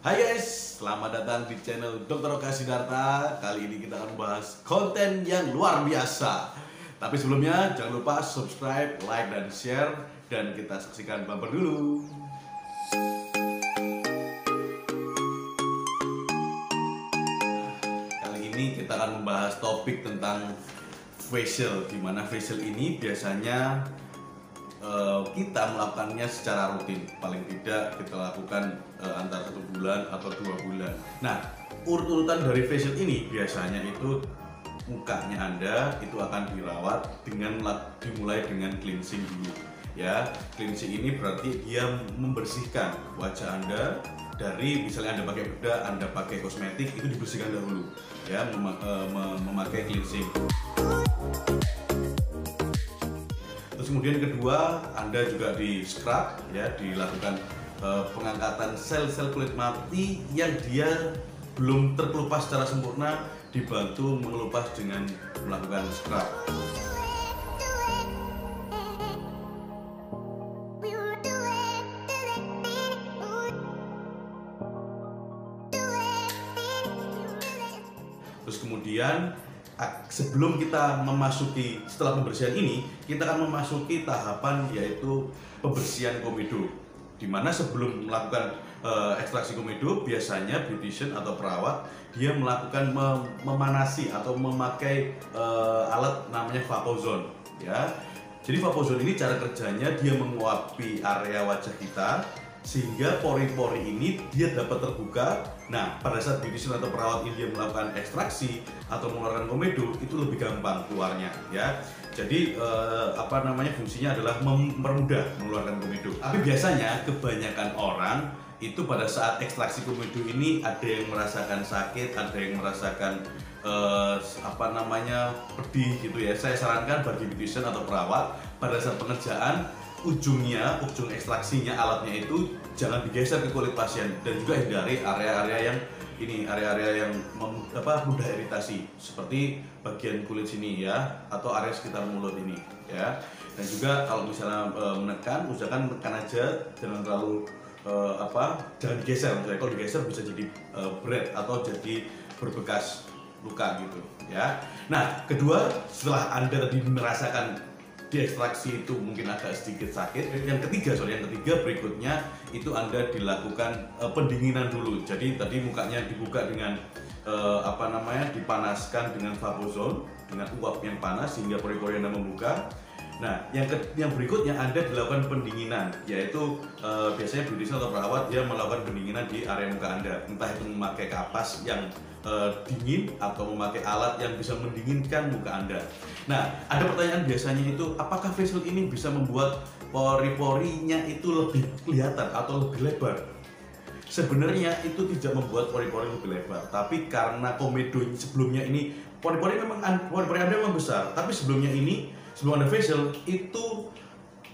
Hai guys, selamat datang di channel Dr. Oka Sidarta. Kali ini kita akan membahas konten yang luar biasa. Tapi sebelumnya jangan lupa subscribe, like, dan share. Dan kita saksikan bumper dulu. Kali ini kita akan membahas topik tentang facial. Dimana facial ini biasanya kita melakukannya secara rutin, paling tidak kita lakukan antara 1 bulan atau 2 bulan. Nah, urut-urutan dari facial ini biasanya itu mukanya Anda itu akan dirawat dengan dimulai dengan cleansing dulu. Ya, cleansing ini berarti dia membersihkan wajah Anda dari misalnya Anda pakai bedak, Anda pakai kosmetik, itu dibersihkan dahulu. Ya, memakai cleansing. Terus kemudian kedua, Anda juga di scrub, ya, dilakukan pengangkatan sel-sel kulit mati yang dia belum terkelupas secara sempurna, dibantu mengelupas dengan melakukan scrub. Terus kemudian sebelum kita setelah pembersihan ini, kita akan memasuki tahapan yaitu pembersihan komedo. Dimana sebelum melakukan ekstraksi komedo, biasanya beautician atau perawat dia melakukan memanasi atau memakai alat namanya vapozone. Ya, jadi vapozone ini cara kerjanya dia menguapi area wajah kita sehingga pori-pori ini dia dapat terbuka. Nah, pada saat beautician atau perawat ini dia melakukan ekstraksi atau mengeluarkan komedo, itu lebih gampang keluarnya, ya. Jadi fungsinya adalah mempermudah mengeluarkan komedo. Tapi biasanya kebanyakan orang itu pada saat ekstraksi komedo ini ada yang merasakan sakit, ada yang merasakan pedih gitu ya. Saya sarankan bagi beautician atau perawat pada saat pengerjaan ujung ekstraksinya alatnya itu jangan digeser ke kulit pasien, dan juga hindari area-area yang mudah iritasi seperti bagian kulit sini ya, atau area sekitar mulut ini ya. Dan juga kalau misalnya menekan, usahakan menekan aja, jangan terlalu jangan digeser. Misalnya kalau digeser bisa jadi berat atau jadi berbekas luka gitu ya. Nah, kedua, setelah Anda tadi merasakan diekstraksi itu mungkin agak sedikit sakit. Yang ketiga berikutnya itu Anda dilakukan pendinginan dulu. Jadi tadi mukanya dibuka dengan dipanaskan dengan vapozone, dengan uap yang panas sehingga pori-pori Anda membuka. Nah, yang berikutnya Anda dilakukan pendinginan, yaitu biasanya beautician atau perawat dia melakukan pendinginan di area muka Anda, entah itu memakai kapas yang dingin atau memakai alat yang bisa mendinginkan muka Anda. Nah, ada pertanyaan biasanya itu, apakah facial ini bisa membuat pori-porinya itu lebih kelihatan atau lebih lebar? Sebenarnya itu tidak membuat pori-pori lebih lebar, tapi karena komedo sebelumnya ini pori-pori Anda memang besar, tapi sebelum Anda facial itu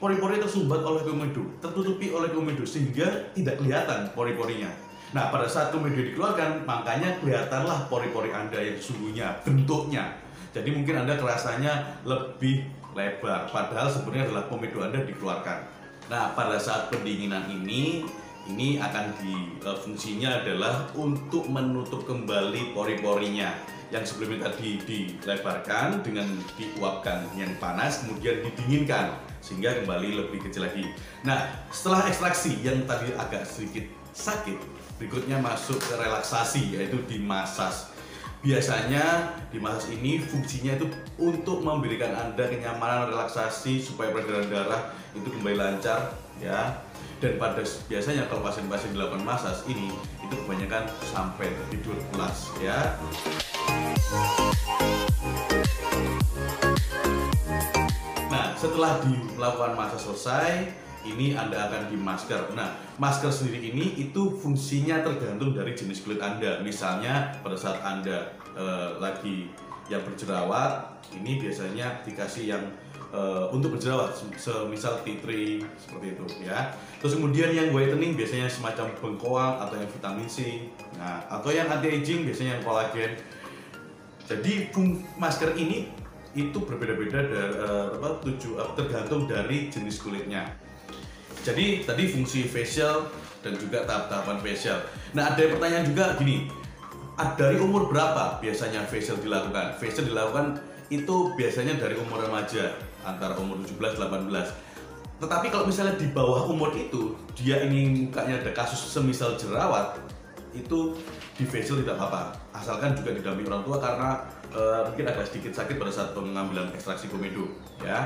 pori-pori tersumbat oleh komedo, tertutupi oleh komedo sehingga tidak kelihatan pori-porinya. Nah, pada saat komedo dikeluarkan, makanya kelihatanlah pori-pori Anda yang sesungguhnya, bentuknya. Jadi mungkin Anda kerasanya lebih lebar, padahal sebenarnya adalah komedo Anda dikeluarkan. Nah, pada saat pendinginan ini akan fungsinya adalah untuk menutup kembali pori-porinya yang sebelumnya tadi dilebarkan dengan diuapkan yang panas, kemudian didinginkan sehingga kembali lebih kecil lagi. Nah, setelah ekstraksi yang tadi agak sedikit sakit, berikutnya masuk ke relaksasi, yaitu dimasas. Biasanya dimasas ini fungsinya itu untuk memberikan Anda kenyamanan, relaksasi supaya peredaran darah itu kembali lancar ya. Dan biasanya kalau pasien-pasien dilakukan masas ini itu kebanyakan sampai tidur pulas ya. Nah, setelah dilakukan masas selesai, ini Anda akan dimasker. Nah, masker sendiri ini itu fungsinya tergantung dari jenis kulit Anda. Misalnya pada saat Anda lagi yang berjerawat, ini biasanya dikasih yang untuk berjerawat, semisal tea tree seperti itu ya. Terus kemudian yang whitening biasanya semacam bengkoang atau yang vitamin C. Nah, atau yang anti aging biasanya yang kolagen. Jadi masker ini itu berbeda-beda tergantung dari jenis kulitnya. Jadi tadi fungsi facial dan juga tahap-tahapan facial. Nah, ada pertanyaan juga gini, dari umur berapa biasanya facial dilakukan? Facial dilakukan itu biasanya dari umur remaja, antara umur 17-18. Tetapi kalau misalnya di bawah umur itu, dia ingin mukanya ada kasus semisal jerawat, itu di facial tidak apa-apa, asalkan juga didampingi orang tua karena mungkin agak sedikit sakit pada saat pengambilan ekstraksi komedo, ya.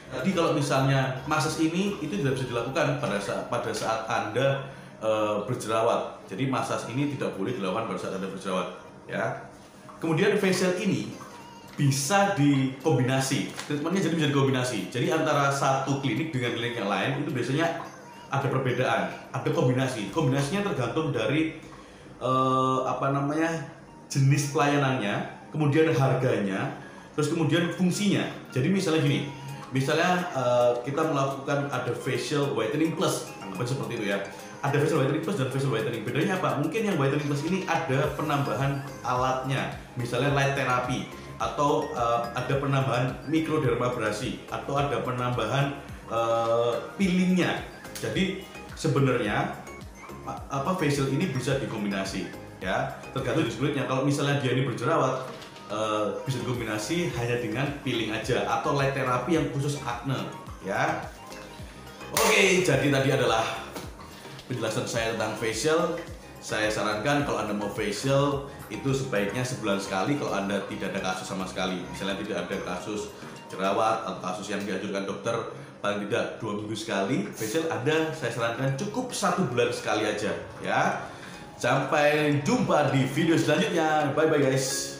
Jadi kalau misalnya massage ini itu tidak bisa dilakukan pada saat Anda berjerawat. Jadi massage ini tidak boleh dilakukan pada saat Anda berjerawat, ya. Kemudian facial ini bisa dikombinasi, treatmentnya jadi bisa dikombinasi. Jadi antara satu klinik dengan klinik yang lain itu biasanya ada perbedaan, ada kombinasi. Kombinasinya tergantung dari jenis pelayanannya, kemudian harganya, terus kemudian fungsinya. Jadi misalnya gini, misalnya kita melakukan ada facial whitening plus, anggapnya seperti itu ya. Ada facial whitening plus dan facial whitening. Bedanya apa? Mungkin yang whitening plus ini ada penambahan alatnya, misalnya light therapy, atau ada penambahan mikrodermabrasi, atau ada penambahan peelingnya. Jadi sebenarnya facial ini bisa dikombinasi, ya, tergantung jenis kulitnya. Kalau misalnya dia ini berjerawat, bisa dikombinasi hanya dengan peeling aja atau light therapy yang khusus acne, ya. Oke, jadi tadi adalah penjelasan saya tentang facial. Saya sarankan kalau Anda mau facial itu sebaiknya sebulan sekali kalau Anda tidak ada kasus sama sekali. Misalnya tidak ada kasus jerawat atau kasus yang dianjurkan dokter, paling tidak 2 minggu sekali. Facial Anda saya sarankan cukup 1 bulan sekali aja, ya. Sampai jumpa di video selanjutnya. Bye bye guys.